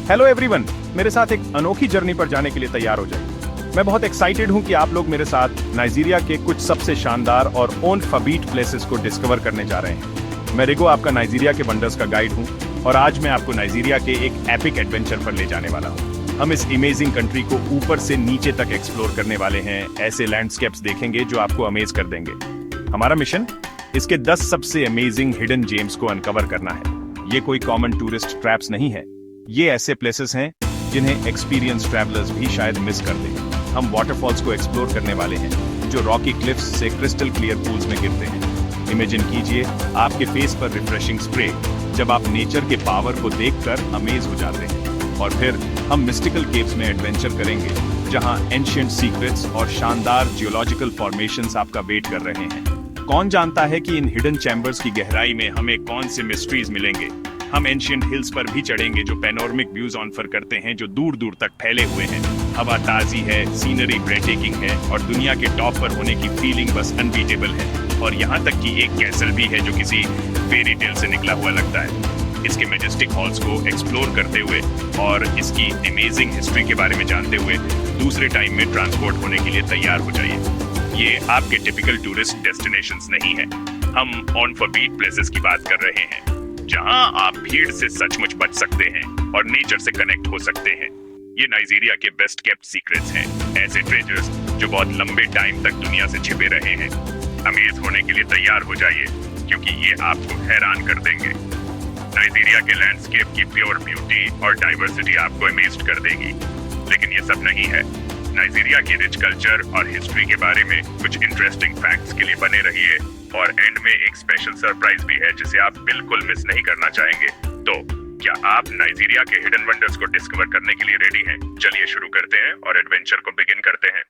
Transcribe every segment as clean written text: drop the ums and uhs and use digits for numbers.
Hello everyone, मेरे साथ एक अनोखी जर्नी पर जाने के लिए तैयार हो जाए। मैं बहुत एक्साइटेड हूं कि आप लोग मेरे साथ नाइजीरिया के कुछ सबसे शानदार और ओन फबीट प्लेसेस को डिस्कवर करने जा रहे हैं। मैं रिगो, आपका नाइजीरिया के वंडर्स का गाइड हूं और आज मैं आपको नाइजीरिया के एक एपिक एडवेंचर पर ले जाने वाला हूं। हम इस अमेजिंग कंट्री को ऊपर से नीचे तक एक्सप्लोर करने वाले हैं। ऐसे लैंडस्केप्स देखेंगे जो आपको अमेज कर देंगे। हमारा मिशन इसके 10 सबसे अमेजिंग हिडन जेम्स को अनकवर करना है। ये कोई कॉमन टूरिस्ट ट्रैप्स नहीं है, ये ऐसे प्लेसेस हैं जिन्हें एक्सपीरियंस ट्रैवलर्स भी शायद मिस कर दें। हम वाटरफॉल्स को एक्सप्लोर करने वाले हैं जो रॉकी क्लिफ्स से क्रिस्टल क्लियर पूल्स में गिरते हैं। इमेजिन कीजिए आपके फेस पर रिफ्रेशिंग स्प्रे जब आप नेचर के पावर को देखकर अमेज हो जाते हैं। और फिर हम मिस्टिकल केव्स में एडवेंचर करेंगे जहां एंशिएंट सीक्रेट्स और शानदार जियोलॉजिकल फॉर्मेशंस आपका वेट कर रहे हैं। कौन जानता है कि इन हिडन चैम्बर्स की गहराई में हमें कौन से मिस्ट्रीज मिलेंगे। हम एंशिएंट हिल्स पर भी चढ़ेंगे जो पैनोरमिक व्यूज ऑफर करते हैं, जो दूर दूर तक फैले हुए हैं। हवा ताजी है, सीनरी ब्रेथटेकिंग है और दुनिया के टॉप पर होने की फीलिंग बस अनबीटेबल है। और यहाँ तक कि एक कैसल भी है जो किसी फेरी टेल से निकला हुआ लगता है। इसके मैजेस्टिक हॉल्स को एक्सप्लोर करते हुए और इसकी अमेजिंग हिस्ट्री के बारे में जानते हुए दूसरे टाइम में ट्रांसपोर्ट होने के लिए तैयार हो जाइए। ये आपके टिपिकल टूरिस्ट डेस्टिनेशंस नहीं है। हम ऑन फॉरबीट प्लेसेस की बात कर रहे हैं जहां आप भीड़ से सचमुच बच सकते हैं और नेचर से कनेक्ट हो सकते हैं। ये नाइजीरिया के बेस्ट केप्ट सीक्रेट्स हैं, ऐसे ट्रेजर्स जो बहुत लंबे टाइम तक दुनिया से छिपे रहे हैं। अमेज होने के लिए तैयार हो जाइए क्योंकि ये आपको हैरान कर देंगे। नाइजीरिया के लैंडस्केप की प्योर ब्यूटी और डाइवर्सिटी आपको अमेज्ड कर देगी। लेकिन ये सब नहीं है। नाइजीरिया की रिच कल्चर और हिस्ट्री के बारे में कुछ इंटरेस्टिंग फैक्ट्स के लिए बने रहिए और एंड में एक स्पेशल सरप्राइज भी है जिसे आप बिल्कुल मिस नहीं करना चाहेंगे। तो क्या आप नाइजीरिया के हिडन वंडर्स को डिस्कवर करने के लिए रेडी हैं? चलिए शुरू करते हैं और एडवेंचर को बिगिन करते हैं।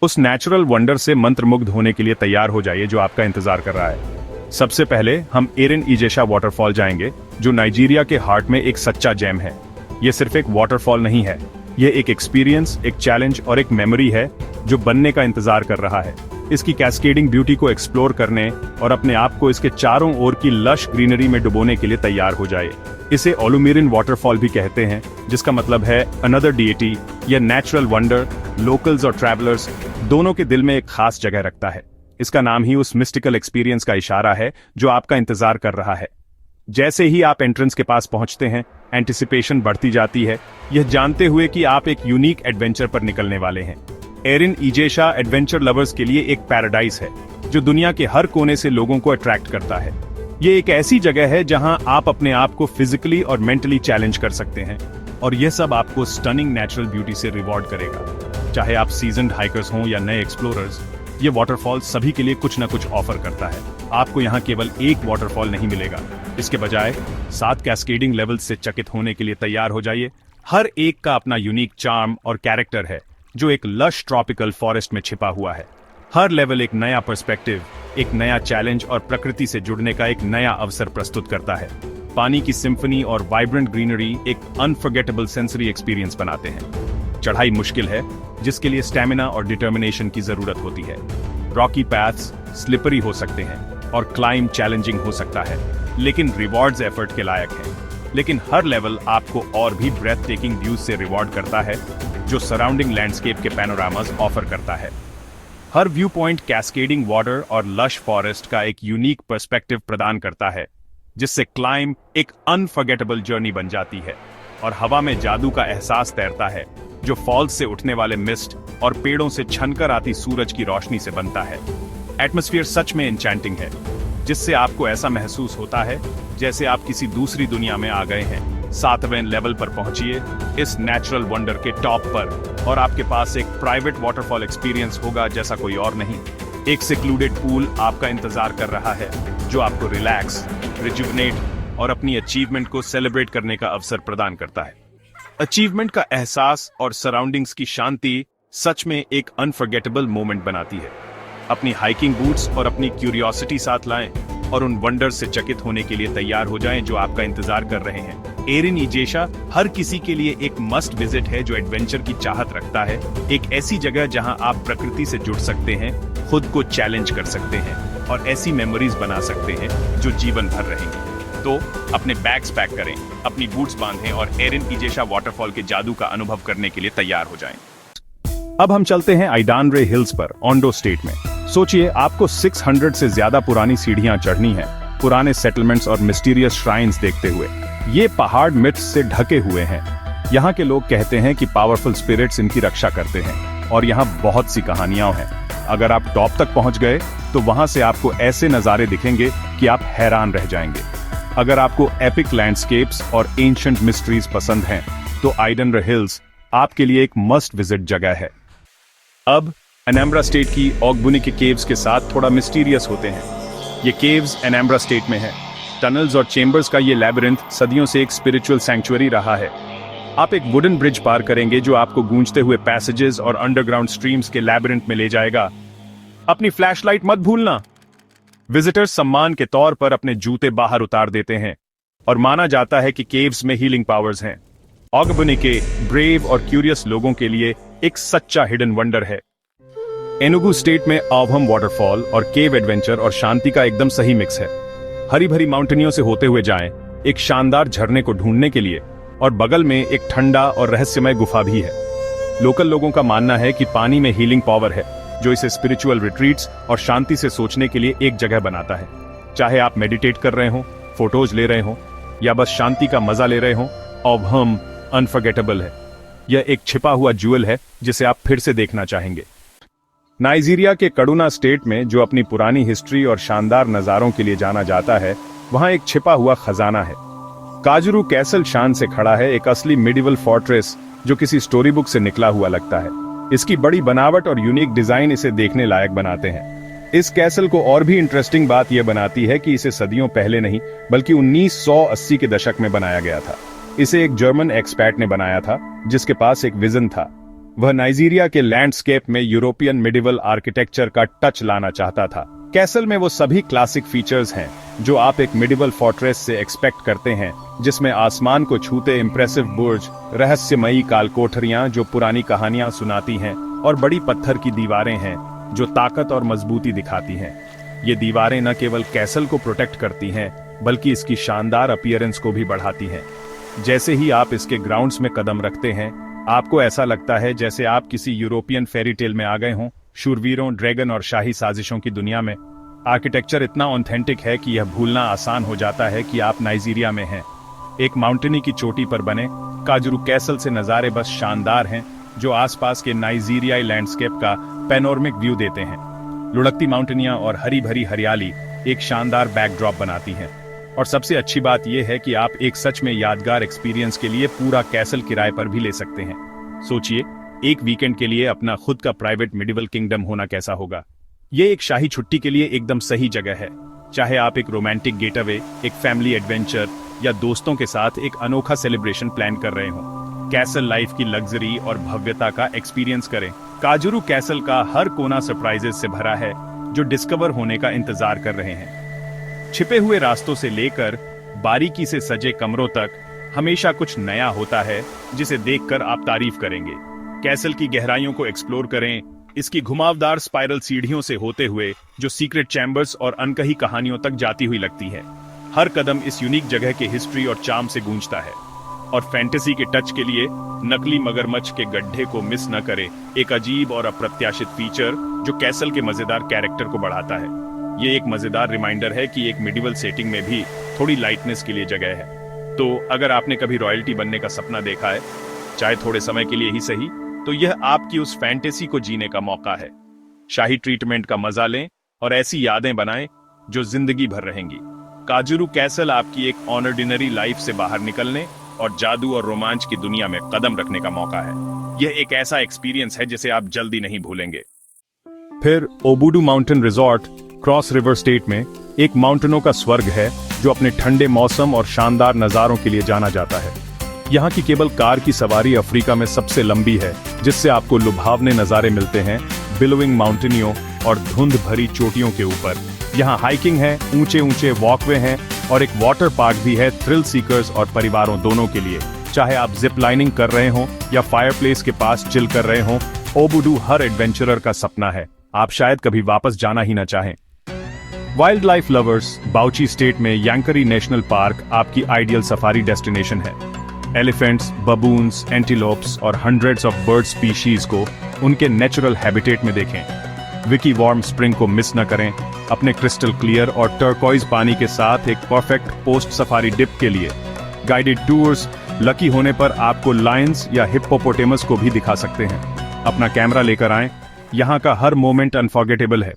उस नेचुरल वंडर से मंत्रमुग्ध होने के लिए तैयार हो जाइए जो आपका इंतजार कर रहा है। सबसे पहले हम एरिन इजेशा वाटरफॉल जाएंगे जो नाइजीरिया के हार्ट में एक सच्चा जेम है। ये सिर्फ एक वाटरफॉल नहीं है, ये एक एक्सपीरियंस, एक चैलेंज और एक मेमोरी है जो बनने का इंतजार कर रहा है। इसकी कैस्केडिंग ब्यूटी को एक्सप्लोर करने और अपने आप को इसके चारों ओर की लश ग्रीनरी में डुबोने के लिए तैयार हो जाए। इसे ओलुमिरिन वाटरफॉल भी कहते हैं, जिसका मतलब है अनदर डीएटी या नेचुरल वंडर। लोकल्स और ट्रैवलर्स दोनों के दिल में एक खास जगह रखता है। इसका नाम ही उस मिस्टिकल एक्सपीरियंस का इशारा है जो आपका इंतजार कर रहा है। जैसे ही आप एंट्रेंस के पास पहुंचते हैं, एंटिसिपेशन बढ़ती जाती है, यह जानते हुए कि आप एक यूनिक एडवेंचर पर निकलने वाले हैं। एरिन इजेशा एडवेंचर लवर्स के लिए एक पैराडाइज है जो दुनिया के हर कोने से लोगों को अट्रैक्ट करता है। ये एक ऐसी जगह है जहां आप अपने आप को फिजिकली और मेंटली चैलेंज कर सकते हैं और यह सब आपको स्टनिंग नेचुरल ब्यूटी से रिवॉर्ड करेगा। चाहे आप सीजन्ड हाइकर्स हों या नए एक्सप्लोरर्स, ये वाटरफॉल सभी के लिए कुछ न कुछ ऑफर करता है। आपको यहाँ केवल एक वाटरफॉल नहीं मिलेगा, इसके बजाय 7 कैस्केडिंग लेवल्स से चकित होने के लिए तैयार हो जाइए। हर एक का अपना यूनिक चार्म और कैरेक्टर है जो एक लश ट्रॉपिकल फॉरेस्ट में छिपा हुआ है। हर लेवल एक नया पर्सपेक्टिव, एक नया चैलेंज और प्रकृति से जुड़ने का एक नया अवसर प्रस्तुत करता है। पानी की सिम्फनी और वाइब्रेंट ग्रीनरी एक अनफॉरगेटेबल सेंसरी एक्सपीरियंस बनाते हैं। चढ़ाई मुश्किल है जिसके लिए स्टैमिना और डिटर्मिनेशन की जरूरत होती है। रॉकी पैथ्स स्लिपरी हो सकते हैं और क्लाइंब चैलेंजिंग हो सकता है, लेकिन रिवॉर्ड्स एफर्ट के लायक हैं। लेकिन हर लेवल आपको और भी ब्रेथ टेकिंग व्यूज से रिवॉर्ड करता है जो सराउंडिंग लैंडस्केप के पैनोरामास ऑफर करता है। हर व्यू पॉइंट कैस्केडिंग वाटर और लश फॉरेस्ट का एक यूनिक पर्सपेक्टिव प्रदान करता है, जिससे क्लाइंब एक अनफॉरगेटेबल जर्नी बन जाती है और हवा में जादू का एहसास तैरता है जो फॉल्स से उठने वाले मिस्ट और पेड़ों से छनकर आती सूरज की रोशनी से बनता है। एटमॉस्फेयर सच में एन्चेंटिंग है, जिससे आपको ऐसा महसूस होता है जैसे आप किसी दूसरी दुनिया में आ गए हैं। 7वें लेवल पर पहुंचिए इस नेचुरल वंडर के टॉप पर और आपके पास एक प्राइवेट वाटरफॉल एक्सपीरियंस होगा जैसा कोई और नहीं। एक सिक्लूडेड पूल आपका इंतजार कर रहा है जो आपको रिलैक्स, रिजुवनेट और अपनी अचीवमेंट को सेलिब्रेट करने का अवसर प्रदान करता है। अचीवमेंट का एहसास और सराउंडिंग्स की शांति सच में एक अनफॉरगेटेबल मोमेंट बनाती है। अपनी हाइकिंग बूट्स और अपनी क्यूरियोसिटी साथ लाएं और उन वंडर से चकित होने के लिए तैयार हो जाएं जो आपका इंतजार कर रहे हैं। एरिन इजेशा हर किसी के लिए एक मस्ट विजिट है जो एडवेंचर की चाहत रखता है। एक ऐसी जगह जहां आप प्रकृति से जुड़ सकते हैं, खुद को चैलेंज कर सकते हैं और ऐसी मेमोरीज बना सकते हैं जो जीवन भर रहेंगी। तो अपने बैग्स पैक करें, अपनी बूट्स बांधें और एरिन इजेशा वाटरफॉल के जादू का अनुभव करने के लिए तैयार हो जाएं। अब हम चलते हैं आइडानरे हिल्स पर, ओंडो स्टेट में। सोचिए, आपको 600 से ज्यादा पुरानी सीढ़ियां चढ़नी हैं, पुराने सेटलमेंट्स और मिस्टीरियस श्राइन्स देखते हुए। ये पहाड़ मिथ्स से ढके हुए हैं। यहाँ के लोग कहते हैं कि पावरफुल स्पिरिट्स इनकी रक्षा करते हैं, और यहाँ बहुत सी कहानियां हैं। अगर आप टॉप तक पहुंच गए तो वहां से आपको ऐसे नजारे दिखेंगे कि आप हैरान रह जाएंगे। अगर आपको एपिक लैंडस्केप्स और एंशिएंट मिस्ट्रीज पसंद हैं, तो आइडानरे हिल्स आपके लिए एक मस्ट विजिट जगह है। अब एनाम्ब्रा स्टेट की ओग्बुनी के केव्स के साथ थोड़ा मिस्टीरियस होते हैं। ये केव्स एनाम्ब्रा स्टेट में है। टनल्स और चेंबर्स का ये लैबिरिंथ सदियों से एक स्पिरिचुअल सैंक्चुअरी रहा है। आप एक वुडन ब्रिज पार करेंगे जो आपको गूंजते हुए पैसेजेस और अंडरग्राउंड स्ट्रीम्स के लैबिरिंथ में ले जाएगा। अपनी फ्लैशलाइट मत भूलना। विजिटर्स सम्मान के तौर पर अपने जूते बाहर उतार देते हैं, और माना जाता है कि केव्स में हीलिंग पावर्स हैं। ओग्बुनी के ब्रेव और क्यूरियस लोगों के लिए एक सच्चा हिडन वंडर है। एनुगु स्टेट में आवहम वाटरफॉल और केव एडवेंचर और शांति का एकदम सही मिक्स है। हरी भरी माउंटेनियों से होते हुए जाएं, एक शानदार झरने को ढूंढने के लिए, और बगल में एक ठंडा और रहस्यमय गुफा भी है। लोकल लोगों का मानना है कि पानी में हीलिंग पावर है, जो इसे स्पिरिचुअल रिट्रीट्स और शांति से सोचने के लिए एक जगह बनाता है। चाहे आप मेडिटेट कर रहे हो, फोटोज ले रहे हो, या बस शांति का मजा ले रहे हो, आवहम अनफॉरगेटेबल है। यह एक छिपा हुआ ज्वेल है जिसे आप फिर से देखना चाहेंगे। नाइजीरिया के कड़ुना स्टेट में, जो अपनी पुरानी हिस्ट्री और शानदार नजारों के लिए जाना जाता है, वहां एक छिपा हुआ खजाना है। काजरू कैसल शान से खड़ा है, एक असली मिडिवल फोर्ट्रेस जो किसी स्टोरी बुक से निकला हुआ लगता है। इसकी बड़ी बनावट और यूनिक डिजाइन इसे देखने लायक बनाते हैं। इस कैसल को और भी इंटरेस्टिंग बात यह बनाती है कि इसे सदियों पहले नहीं बल्कि 1980 के दशक में बनाया गया था। इसे एक जर्मन एक्सपैट ने बनाया था जिसके पास एक विजन था। वह नाइजीरिया के लैंडस्केप में यूरोपियन मिडिवल आर्किटेक्चर का टच लाना चाहता था। कैसल में वो सभी क्लासिक फीचर्स हैं जो आप एक मिडिवल फोर्ट्रेस से एक्सपेक्ट करते हैं, जिसमें आसमान को छूते इंप्रेसिव बुर्ज, रहस्यमयी काल कोठरियां जो पुरानी कहानियां सुनाती हैं, और बड़ी पत्थर की दीवारें हैं जो ताकत और मजबूती दिखाती हैं। ये दीवारें न केवल कैसल को प्रोटेक्ट करती हैं, बल्कि इसकी शानदार अपीयरेंस को भी बढ़ाती हैं। जैसे ही आप इसके ग्राउंड्स में कदम रखते हैं, आपको ऐसा लगता है जैसे आप किसी यूरोपियन फेरी टेल में आ गए हों, शूरवीरों, ड्रैगन और शाही साजिशों की दुनिया में। आर्किटेक्चर इतना ऑथेंटिक है कि यह भूलना आसान हो जाता है कि आप नाइजीरिया में हैं। एक माउंटेनी की चोटी पर बने काजरू कैसल से नज़ारे बस शानदार हैं, जो आसपास के नाइजीरियाई लैंडस्केप का पैनोरमिक व्यू देते हैं। लुढ़कती माउंटेनियां और हरी भरी हरियाली एक शानदार बैकड्रॉप बनाती हैं। और सबसे अच्छी बात यह है कि आप एक सच में यादगार एक्सपीरियंस के लिए पूरा कैसल किराए पर भी ले सकते हैं। सोचिए, एक वीकेंड के लिए अपना खुद का प्राइवेट मिडिवल किंगडम होना कैसा होगा। ये एक शाही छुट्टी के लिए एकदम सही जगह है। चाहे आप एक रोमांटिक गेटअवे, एक फैमिली एडवेंचर या दोस्तों के साथ एक अनोखा सेलिब्रेशन प्लान कर रहे हो, कैसल लाइफ की लग्जरी और भव्यता का एक्सपीरियंस करें। काजरू कैसल का हर कोना सरप्राइजेस से भरा है जो डिस्कवर होने का इंतजार कर रहे हैं। छिपे हुए रास्तों से लेकर बारीकी से सजे कमरों तक हमेशा कुछ नया होता है जिसे देखकर आप तारीफ करेंगे। कैसल की गहराइयों को एक्सप्लोर करें, इसकी घुमावदार स्पाइरल सीढ़ियों से होते हुए जो सीक्रेट चैम्बर्स और अनकही कहानियों तक जाती हुई लगती है। हर कदम इस यूनिक जगह के हिस्ट्री और चार्म से गूंजता है। और फैंटेसी के टच के लिए नकली मगरमच्छ के गड्ढे को मिस न करें, एक अजीब और अप्रत्याशित फीचर जो कैसल के मजेदार कैरेक्टर को बढ़ाता है। ये एक मजेदार रिमाइंडर है कि एक मिडिवल सेटिंग में भी थोड़ी लाइटनेस के लिए जगह है। तो अगर आपने कभी रॉयल्टी बनने का सपना देखा है, चाहे थोड़े समय के लिए ही सही, तो यह आपकी उस फैंटेसी को जीने का मौका है। शाही ट्रीटमेंट का मजा लें और ऐसी यादें बनाएं जो जिंदगी भर रहेंगी। काजरू कैसल आपकी एक ऑर्डिनरी लाइफ से बाहर निकलने और जादू और रोमांच की दुनिया में कदम रखने का मौका है। यह एक ऐसा एक्सपीरियंस है जिसे आप जल्दी नहीं भूलेंगे। फिर Obudu mountain resort Cross River State में एक माउंटेनों का स्वर्ग है जो अपने ठंडे मौसम और शानदार नजारों के लिए जाना जाता है। यहाँ की केबल कार की सवारी अफ्रीका में सबसे लंबी है, जिससे आपको लुभावने नजारे मिलते हैं बिलोइंग माउंटेनियों और धुंध भरी चोटियों के ऊपर। यहाँ हाइकिंग है, ऊंचे ऊंचे वॉकवे हैं और एक वाटर पार्क भी है थ्रिल सीकर्स और परिवारों दोनों के लिए। चाहे आप जिप लाइनिंग कर रहे हो या फायरप्लेस के पास चिल कर रहे हो, ओबुडू हर एडवेंचरर का सपना है। आप शायद कभी वापस जाना ही ना चाहें। वाइल्ड लाइफ लवर्स, बाउची स्टेट में यांकरी नेशनल पार्क आपकी आइडियल सफारी डेस्टिनेशन है। एलिफेंट्स, बबून्स, एंटीलोप्स और हंड्रेड्स ऑफ बर्ड स्पीशीज को उनके नेचुरल हैबिटेट में देखें। विकी वार्म स्प्रिंग को मिस न करें। अपने क्रिस्टल क्लियर और टर्कोइज पानी के साथ एक परफेक्ट पोस्ट सफारी डिप के लिए गाइडेड टूर्स, लकी होने पर आपको लायंस या हिप्पोपोटेमस को भी दिखा सकते हैं। अपना कैमरा लेकर आएं, यहाँ का हर मोमेंट अनफॉरगेटेबल है।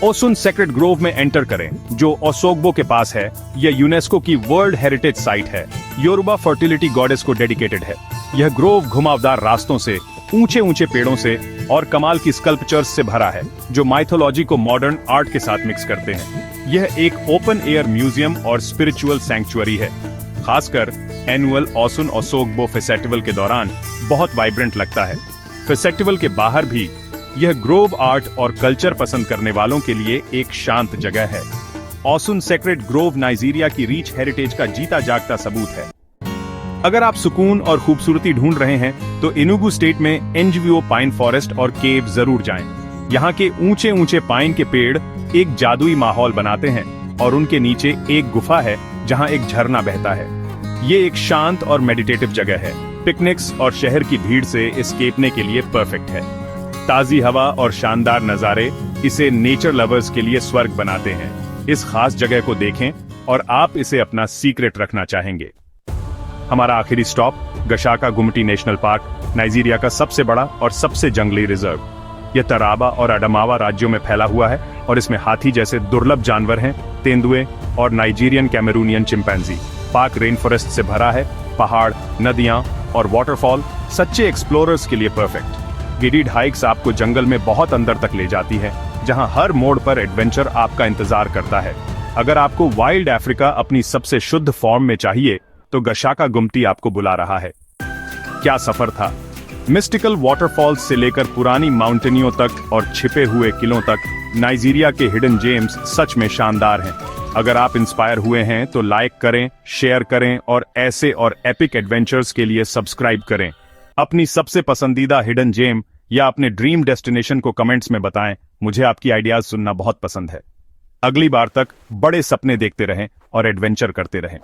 ओसुन सेक्रेड ग्रोव में एंटर करें, जो ओसोग्बो के पास है। यह यूनेस्को की वर्ल्ड हेरिटेज साइट है। योरुबा फर्टिलिटी गॉडेस को डेडिकेटेड है। यह ग्रोव घुमावदार रास्तों से, ऊंचे ऊंचे पेड़ों से और कमाल की स्कल्पचर्स से भरा है, जो माइथोलॉजी को मॉडर्न आर्ट के साथ मिक्स करते हैं। यह एक ओपन एयर म्यूजियम और स्पिरिचुअल सैंक्चुअरी है। खासकर एनुअल ओसुन ओसोग्बो फेस्टिवल के दौरान बहुत वाइब्रेंट लगता है। फेस्टिवल के बाहर भी यह ग्रोव आर्ट और कल्चर पसंद करने वालों के लिए एक शांत जगह है। ओसुन सेक्रेड ग्रोव नाइजीरिया की रिच हेरिटेज का जीता जागता सबूत है। अगर आप सुकून और खूबसूरती ढूंढ रहे हैं तो एनुगु स्टेट में एनजीवीओ पाइन फॉरेस्ट और केव जरूर जाएं। यहाँ के ऊंचे ऊंचे पाइन के पेड़ एक जादुई माहौल बनाते हैं और उनके नीचे एक गुफा है जहाँ एक झरना बहता है। ये एक शांत और मेडिटेटिव जगह है। पिकनिक्स और शहर की भीड़ से एस्केपने के लिए परफेक्ट है। ताजी हवा और शानदार नजारे इसे नेचर लवर्स के लिए स्वर्ग बनाते हैं। इस खास जगह को देखें और आप इसे अपना सीक्रेट रखना चाहेंगे। हमारा आखिरी स्टॉप गशाका गुमटी नेशनल पार्क, नाइजीरिया का सबसे बड़ा और सबसे जंगली रिजर्व। यह तराबा और अडमावा राज्यों में फैला हुआ है और इसमें हाथी जैसे दुर्लभ जानवर हैं, तेंदुए और Nigerian Cameroonian chimpanzee. Park rain forest से भरा है। पहाड़, नदियां और वाटरफॉल सच्चे एक्सप्लोरर्स के लिए परफेक्ट। गिडिड हाइक्स आपको जंगल में बहुत अंदर तक ले जाती है, जहां हर मोड़ पर एडवेंचर आपका इंतजार करता है। अगर आपको वाइल्ड अफ्रीका अपनी सबसे शुद्ध फॉर्म में चाहिए तो गशाका गुमटी आपको बुला रहा है। क्या सफर था! मिस्टिकल वाटरफॉल्स से लेकर पुरानी माउंटेनियों तक और छिपे हुए किलों तक, नाइजीरिया के हिडन जेम्स सच में शानदार हैं। अगर आप इंस्पायर हुए हैं तो लाइक करें, शेयर करें और ऐसे और एपिक एडवेंचर्स के लिए सब्सक्राइब करें। अपनी सबसे पसंदीदा हिडन जेम या अपने ड्रीम डेस्टिनेशन को कमेंट्स में बताएं। मुझे आपकी आइडियाज सुनना बहुत पसंद है। अगली बार तक बड़े सपने देखते रहें और एडवेंचर करते रहें।